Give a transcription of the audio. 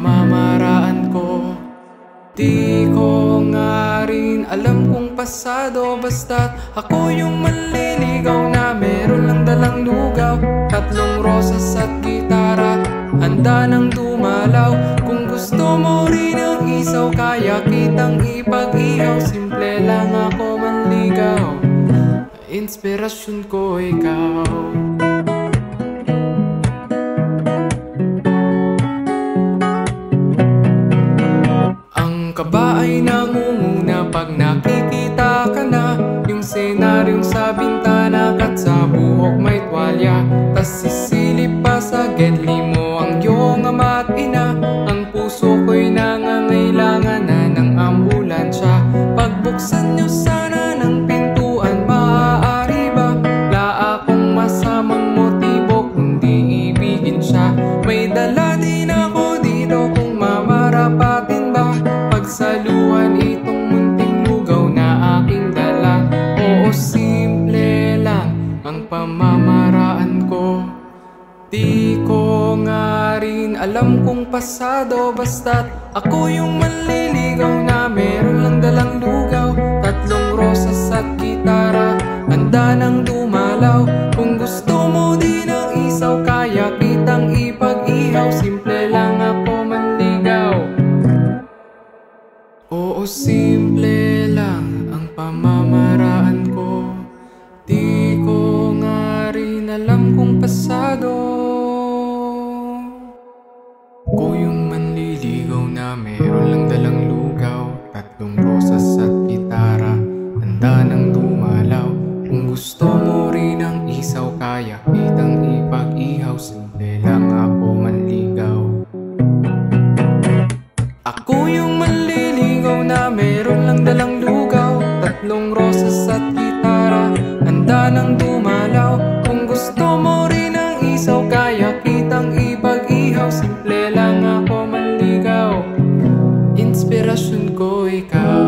pamamaraan ko. Di ko nga rin alam kung pasado, basta't ako yung manliligaw na meron lang dalang lugaw, tatlong rosas at gitara, handa nang dumalaw. Kung gusto mo rin ang isaw, kaya kitang ipag-ihaw. Simple lang ako manligaw, inspirasyon ko ikaw. Kaba ay nangunguna pag nakikita ka na, yung senaryong sa bintana at sa buhok may tuwalya. Tas sisilip pa sa gedli mo ang iyong ama at ina. Ang puso ko'y nangangailangan na ng ambulansya. Pagbuksan niyo sana ng pintuan, maaari ba? Wala akong masamang motibo kundi ibigin siya. May dala din ako dito kung mamarapatin ba, pagsaluhan itong munting lugaw na aking dala. Oo, simple lang ang pamamaraan ko. Di ko nga rin alam kung pasado, basta't ako yung manliligaw na meron lang dalang lugaw, tatlong rosas at gitara, handa nang dumalaw. Kung gusto mo din ang isaw, kaya kitang ipag-ihaw. Simple lang ako manligaw. Oo, simple lang ang pamamaraan ko. Di ko nga rin alam kung pasado. Ko yung manliligaw na meron lang dalang lugaw, tatlong rosas at gitara, handa nang dumalaw. Kung gusto mo rin ang isaw, kaya kitang ipag-ihaw. Simple lang ako manligaw. Ako yung manliligaw na meron lang dalang lugaw, tatlong rosas at gitara, handa nang dumalaw. Kung gusto mo rin ang isaw, kaya kitang ipag-ihaw. Simple lang ako manligaw, inspirasyon ko ikaw.